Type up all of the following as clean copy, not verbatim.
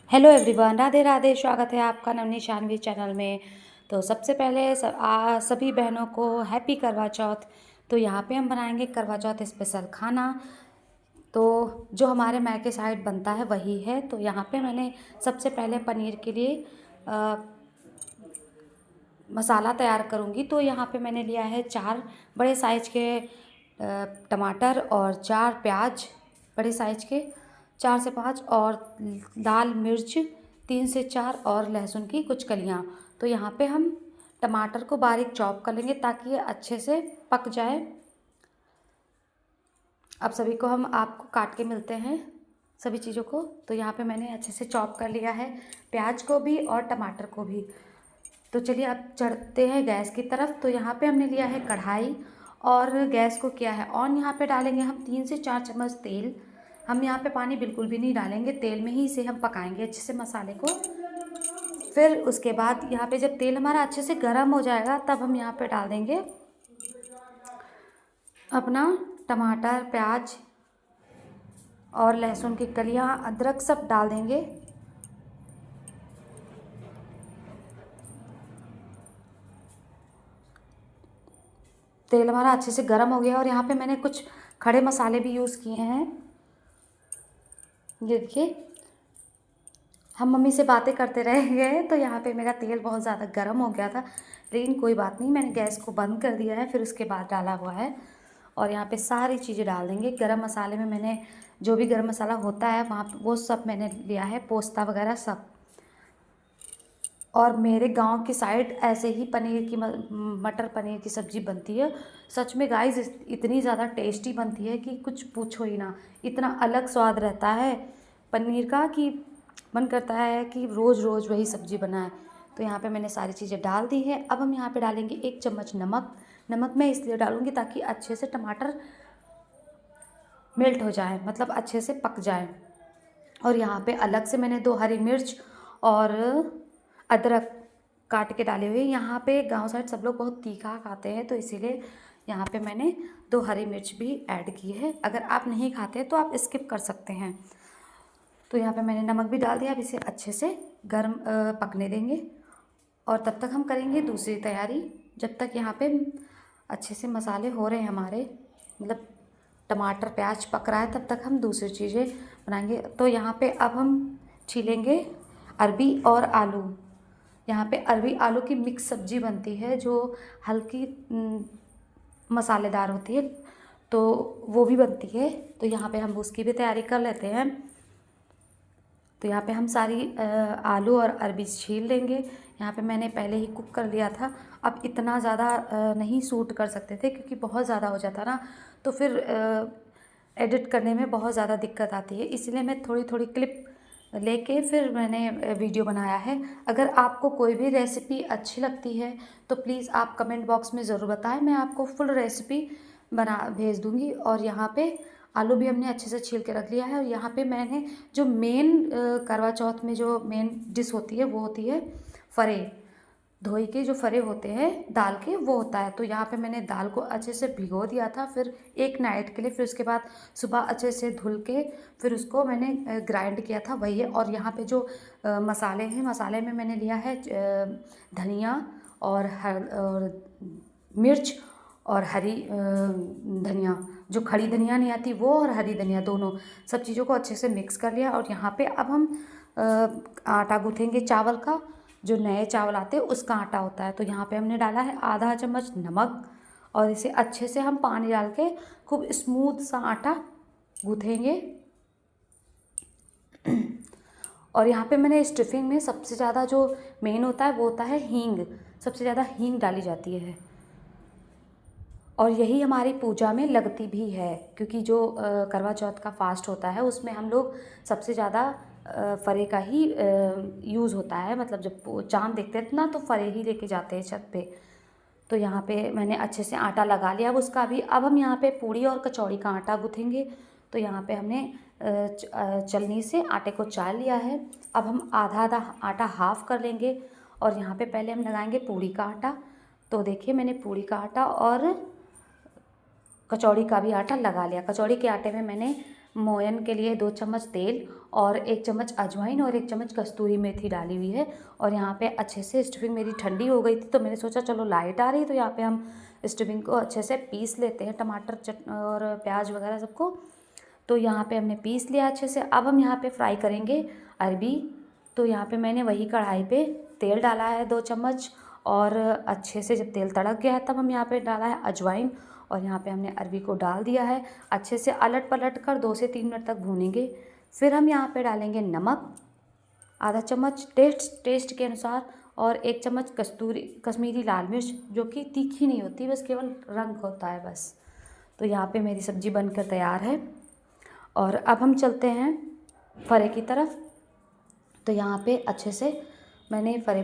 Hello everyone, Radhe Radhe. स्वागत है आपका नवनी शानवी चैनल में। तो सबसे पहले सभी बहनों को हैप्पी करवा चौथ। तो यहाँ पे हम बनाएंगे करवा चौथ स्पेशल खाना। तो जो हमारे मायके साइड बनता है वही है। तो यहाँ पे मैंने सबसे पहले पनीर के लिए मसाला तैयार करूँगी। तो यहाँ पे मैंने लिया है 4 बड़े साइज के टमाटर और 4 प्याज बड़े साइज के, 4 से 5, और लाल मिर्च 3 से 4, और लहसुन की कुछ कलियाँ। तो यहाँ पे हम टमाटर को बारीक चॉप कर लेंगे ताकि ये अच्छे से पक जाए। अब सभी को हम आपको काट के मिलते हैं सभी चीज़ों को। तो यहाँ पे मैंने अच्छे से चॉप कर लिया है प्याज को भी और टमाटर को भी। तो चलिए अब चढ़ते हैं गैस की तरफ। तो यहाँ पे हमने लिया है कढ़ाई और गैस को किया है ऑन। यहाँ पे डालेंगे हम 3 से 4 चम्मच तेल। हम यहाँ पे पानी बिल्कुल भी नहीं डालेंगे, तेल में ही इसे हम पकाएंगे अच्छे से मसाले को। फिर उसके बाद यहाँ पे जब तेल हमारा अच्छे से गर्म हो जाएगा तब हम यहाँ पे डाल देंगे अपना टमाटर, प्याज और लहसुन की कलियाँ, अदरक सब डाल देंगे। तेल हमारा अच्छे से गर्म हो गया और यहाँ पे मैंने कुछ खड़े मसाले भी यूज़ किए हैं। ये देखिए, हम मम्मी से बातें करते रह गए तो यहाँ पे मेरा तेल बहुत ज़्यादा गर्म हो गया था, लेकिन कोई बात नहीं, मैंने गैस को बंद कर दिया है। फिर उसके बाद डाला हुआ है और यहाँ पे सारी चीज़ें डाल देंगे। गरम मसाले में मैंने जो भी गरम मसाला होता है वहाँ पे वो सब मैंने लिया है, पोस्ता वगैरह सब। और मेरे गांव की साइड ऐसे ही पनीर की मटर पनीर की सब्ज़ी बनती है। सच में गाइस, इतनी ज़्यादा टेस्टी बनती है कि कुछ पूछो ही ना। इतना अलग स्वाद रहता है पनीर का कि मन करता है कि रोज़ रोज़ वही सब्ज़ी बनाए। तो यहाँ पे मैंने सारी चीज़ें डाल दी है। अब हम यहाँ पे डालेंगे 1 चम्मच नमक। नमक मैं इसलिए डालूँगी ताकि अच्छे से टमाटर मेल्ट हो जाए, मतलब अच्छे से पक जाए। और यहाँ पे अलग से मैंने 2 हरी मिर्च और अदरक काट के डाले हुए। यहाँ पे गांव साइड सब लोग बहुत तीखा खाते हैं तो इसीलिए यहाँ पे मैंने 2 हरी मिर्च भी ऐड की है। अगर आप नहीं खाते तो आप स्किप कर सकते हैं। तो यहाँ पे मैंने नमक भी डाल दिया। अब इसे अच्छे से गर्म पकने देंगे और तब तक हम करेंगे दूसरी तैयारी। जब तक यहाँ पे अच्छे से मसाले हो रहे हैं हमारे, मतलब टमाटर प्याज पक रहा है, तब तक हम दूसरी चीज़ें बनाएंगे। तो यहाँ पे अब हम छीलेंगे अरबी और आलू। यहाँ पे अरबी आलू की मिक्स सब्जी बनती है जो हल्की मसालेदार होती है, तो वो भी बनती है। तो यहाँ पे हम उसकी भी तैयारी कर लेते हैं। तो यहाँ पे हम सारी आलू और अरबी छील लेंगे। यहाँ पे मैंने पहले ही कुक कर लिया था। अब इतना ज़्यादा नहीं सूट कर सकते थे क्योंकि बहुत ज़्यादा हो जाता ना, तो फिर एडिट करने में बहुत ज़्यादा दिक्कत आती है, इसलिए मैं थोड़ी थोड़ी क्लिप लेके फिर मैंने वीडियो बनाया है। अगर आपको कोई भी रेसिपी अच्छी लगती है तो प्लीज़ आप कमेंट बॉक्स में ज़रूर बताएं, मैं आपको फुल रेसिपी बना भेज दूँगी। और यहाँ पे आलू भी हमने अच्छे से छील के रख लिया है। और यहाँ पे मैंने जो मेन करवा चौथ में जो मेन डिश होती है वो होती है फरे। धोई के जो फरे होते हैं दाल के, वो होता है। तो यहाँ पे मैंने दाल को अच्छे से भिगो दिया था फिर एक नाइट के लिए। फिर उसके बाद सुबह अच्छे से धुल के फिर उसको मैंने ग्राइंड किया था, वही है। और यहाँ पे जो मसाले हैं, मसाले में मैंने लिया है धनिया और मिर्च और हरी धनिया, जो खड़ी धनिया नहीं आती वो, और हरी धनिया, दोनों सब चीज़ों को अच्छे से मिक्स कर लिया। और यहाँ पे अब हम आटा गूँथेंगे चावल का, जो नए चावल आते हैं उसका आटा होता है। तो यहाँ पे हमने डाला है आधा चम्मच नमक और इसे अच्छे से हम पानी डाल के खूब स्मूथ सा आटा गूँथेंगे। और यहाँ पे मैंने स्टफिंग में सबसे ज़्यादा जो मेन होता है वो होता है हींग। सबसे ज़्यादा हींग डाली जाती है और यही हमारी पूजा में लगती भी है, क्योंकि जो करवा चौथ का फास्ट होता है उसमें हम लोग सबसे ज़्यादा फरे का ही यूज़ होता है। मतलब जब चाँद देखते हैं ना तो फरे ही लेके जाते हैं छत पे। तो यहाँ पे मैंने अच्छे से आटा लगा लिया अब उसका भी। अब हम यहाँ पे पूड़ी और कचौड़ी का आटा गूँथेंगे। तो यहाँ पे हमने चलनी से आटे को चाल लिया है। अब हम आधा आधा आटा हाफ़ कर लेंगे और यहाँ पे पहले हम लगाएंगे पूड़ी का आटा। तो देखिए, मैंने पूड़ी का आटा और कचौड़ी का भी आटा लगा लिया। कचौड़ी के आटे में मैंने मोयन के लिए 2 चम्मच तेल और 1 चम्मच अजवाइन और 1 चम्मच कस्तूरी मेथी डाली हुई है। और यहाँ पे अच्छे से स्टफिंग मेरी ठंडी हो गई थी, तो मैंने सोचा चलो लाइट आ रही है तो यहाँ पे हम स्टफिंग को अच्छे से पीस लेते हैं, टमाटर और प्याज वगैरह सबको। तो यहाँ पे हमने पीस लिया अच्छे से। अब हम यहाँ पे फ्राई करेंगे अरबी। तो यहाँ पे मैंने वही कढ़ाई पे तेल डाला है 2 चम्मच, और अच्छे से जब तेल तड़क गया है तब हम यहाँ पे डाला है अजवाइन, और यहाँ पे हमने अरबी को डाल दिया है। अच्छे से अलट पलट कर 2 से 3 मिनट तक भूनेंगे। फिर हम यहाँ पे डालेंगे नमक आधा चम्मच टेस्ट के अनुसार, और 1 चम्मच कश्मीरी लाल मिर्च, जो कि तीखी नहीं होती, बस केवल रंग होता है बस। तो यहाँ पे मेरी सब्ज़ी बनकर तैयार है। और अब हम चलते हैं फ़रे की तरफ। तो यहाँ पे अच्छे से मैंने फ़रे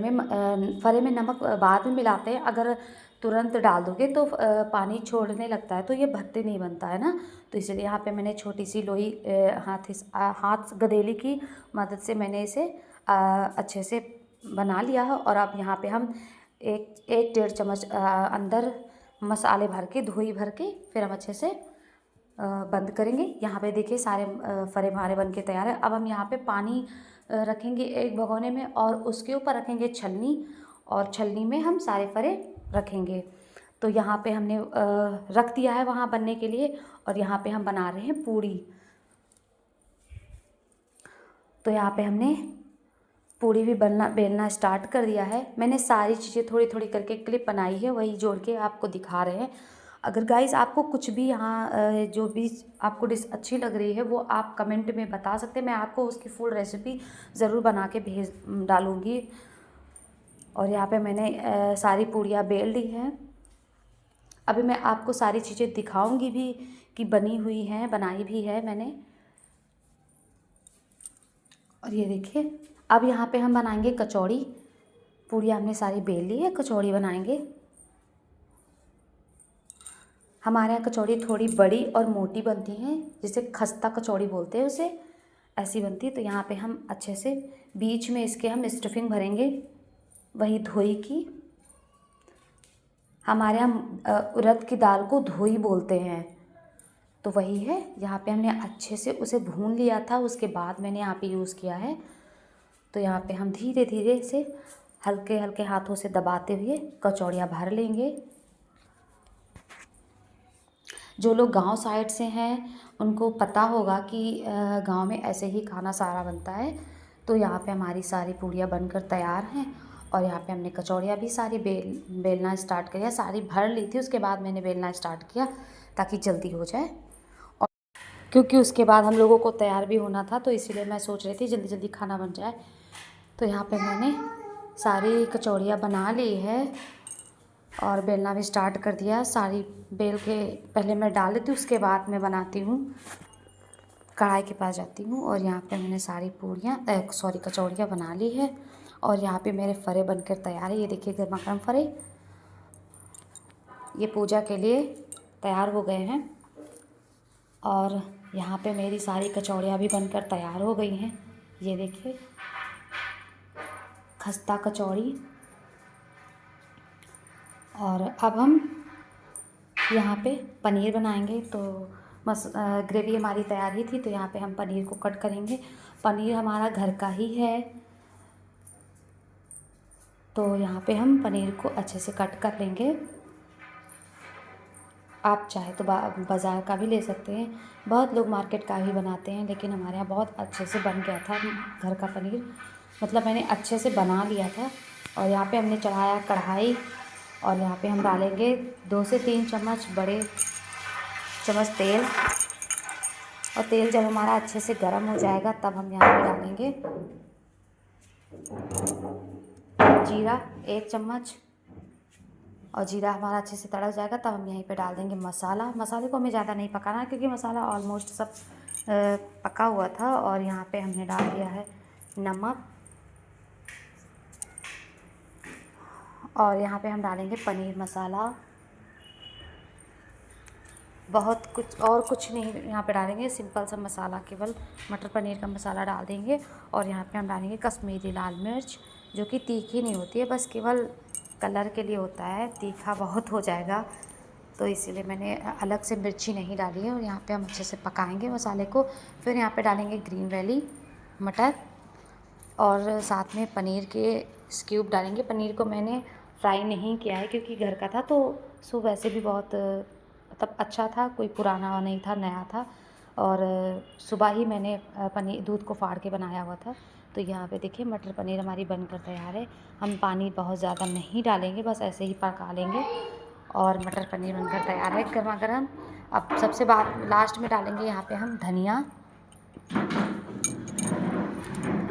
में नमक बाद में मिलाते हैं, अगर तुरंत डाल दोगे तो पानी छोड़ने लगता है, तो ये भत्ते नहीं बनता है ना। तो इसलिए यहाँ पे मैंने छोटी सी लोई हाथ गदेली की मदद से मैंने इसे अच्छे से बना लिया है। और अब यहाँ पे हम एक 1.5 चम्मच अंदर मसाले भर के धोई भर के फिर हम अच्छे से बंद करेंगे। यहाँ पे देखिए सारे फ़रे हमारे बन के तैयार है। अब हम यहाँ पे पानी रखेंगे एक भगोने में, और उसके ऊपर रखेंगे छलनी, और छलनी में हम सारे फ़रे रखेंगे। तो यहाँ पे हमने रख दिया है वहाँ बनने के लिए। और यहाँ पे हम बना रहे हैं पूड़ी। तो यहाँ पे हमने पूड़ी भी बेलना स्टार्ट कर दिया है। मैंने सारी चीज़ें थोड़ी थोड़ी करके क्लिप बनाई है, वही जोड़ के आपको दिखा रहे हैं। अगर गाइस आपको कुछ भी यहाँ जो भी आपको डिश अच्छी लग रही है वो आप कमेंट में बता सकते हैं, मैं आपको उसकी फुल रेसिपी ज़रूर बना के भेज डालूँगी। और यहाँ पे मैंने सारी पूड़ियाँ बेल ली हैं। अभी मैं आपको सारी चीज़ें दिखाऊंगी भी कि बनी हुई हैं, बनाई भी है मैंने। और ये देखिए अब यहाँ पे हम बनाएंगे कचौड़ी। पूड़ियाँ हमने सारी बेल ली है, कचौड़ी बनाएंगे। हमारे यहाँ कचौड़ी थोड़ी बड़ी और मोटी बनती हैं, जिसे खस्ता कचौड़ी बोलते हैं उसे, ऐसी बनती है। तो यहाँ पे हम अच्छे से बीच में इसके हम स्टफिंग भरेंगे, वही धोई की। हमारे यहाँ उड़द की दाल को धोई बोलते हैं, तो वही है। यहाँ पे हमने अच्छे से उसे भून लिया था, उसके बाद मैंने यहाँ पे यूज़ किया है। तो यहाँ पे हम धीरे धीरे से हल्के हल्के हाथों से दबाते हुए कचौड़ियाँ भर लेंगे। जो लोग गांव साइड से हैं उनको पता होगा कि गांव में ऐसे ही खाना सारा बनता है। तो यहाँ पे हमारी सारी पूड़ियाँ बनकर तैयार हैं। और यहाँ पे हमने कचौड़ियाँ भी सारी बेलना स्टार्ट किया, सारी भर ली थी, उसके बाद मैंने बेलना स्टार्ट किया ताकि जल्दी हो जाए। और क्योंकि उसके बाद हम लोगों को तैयार भी होना था, तो इसीलिए मैं सोच रही थी जल्दी जल्दी खाना बन जाए। तो यहाँ पे मैंने सारी कचौड़ियाँ बना ली है और बेलना भी स्टार्ट कर दिया। सारी बेल के पहले मैं डाल देती हूँ, उसके बाद मैं बनाती हूँ, कढ़ाई के पास जाती हूँ। और यहाँ पे मैंने सारी कचौड़ियाँ बना ली है। और यहाँ पे मेरे फ़रे बनकर तैयार है। ये देखिए गर्मा गर्म फ़रे, ये पूजा के लिए तैयार हो गए हैं। और यहाँ पे मेरी सारी कचौड़ियाँ भी बनकर तैयार हो गई हैं। ये देखिए खस्ता कचौड़ी। और अब हम यहाँ पे पनीर बनाएंगे। तो ग्रेवी हमारी तैयार ही थी, तो यहाँ पे हम पनीर को कट करेंगे। पनीर हमारा घर का ही है, तो यहाँ पे हम पनीर को अच्छे से कट कर लेंगे। आप चाहे तो बाज़ार का भी ले सकते हैं, बहुत लोग मार्केट का भी बनाते हैं, लेकिन हमारे यहाँ बहुत अच्छे से बन गया था घर का पनीर, मतलब मैंने अच्छे से बना लिया था। और यहाँ पे हमने चढ़ाया कढ़ाई, और यहाँ पे हम डालेंगे 2 से 3 चम्मच बड़े चम्मच तेल। और तेल जब हमारा अच्छे से गर्म हो जाएगा तब हम यहाँ पे डालेंगे जीरा 1 चम्मच। और जीरा हमारा अच्छे से तड़क जाएगा तब हम यहीं पे डाल देंगे मसाला। मसाले को हमें ज़्यादा नहीं पकाना है, क्योंकि मसाला ऑलमोस्ट सब पका हुआ था। और यहाँ पे हमने डाल दिया है नमक, और यहाँ पे हम डालेंगे पनीर मसाला। बहुत कुछ और कुछ नहीं यहाँ पे डालेंगे, सिंपल सा मसाला, केवल मटर पनीर का मसाला डाल देंगे। और यहाँ पे हम डालेंगे कश्मीरी लाल मिर्च, जो कि तीखी नहीं होती है, बस केवल कलर के लिए होता है, तीखा बहुत हो जाएगा तो इसीलिए मैंने अलग से मिर्ची नहीं डाली है। और यहाँ पे हम अच्छे से पकाएंगे मसाले को। फिर यहाँ पे डालेंगे ग्रीन वैली मटर और साथ में पनीर के क्यूब डालेंगे। पनीर को मैंने फ्राई नहीं किया है क्योंकि घर का था, तो सो वैसे भी बहुत मतलब अच्छा था, कोई पुराना नहीं था, नया था। और सुबह ही मैंने पनीर दूध को फाड़ के बनाया हुआ था। तो यहाँ पे देखिए मटर पनीर हमारी बनकर तैयार है। हम पानी बहुत ज़्यादा नहीं डालेंगे, बस ऐसे ही पका लेंगे और मटर पनीर बनकर तैयार है गर्मा गर्म। अब सबसे बाद लास्ट में डालेंगे यहाँ पे हम धनिया।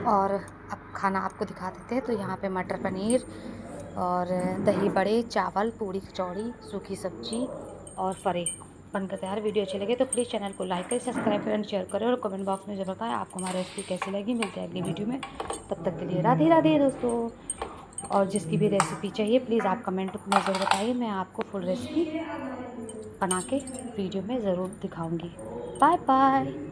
और अब खाना आपको दिखा देते हैं। तो यहाँ पे मटर पनीर और दही बड़े, चावल, पूड़ी कचौड़ी, सूखी सब्जी और फरे बनकर तैयार। वीडियो अच्छी लगे तो प्लीज़ चैनल को लाइक करें, सब्सक्राइब करें, शेयर करें और कमेंट बॉक्स में ज़रूर बताएं आपको हमारी रेसिपी कैसी लगी। मिलते हैं अगली वीडियो में, तब तक के लिए राधे राधे दोस्तों। और जिसकी भी रेसिपी चाहिए प्लीज़ आप कमेंट में ज़रूर बताइए, मैं आपको फुल रेसिपी बना के वीडियो में ज़रूर दिखाऊंगी। Bye bye.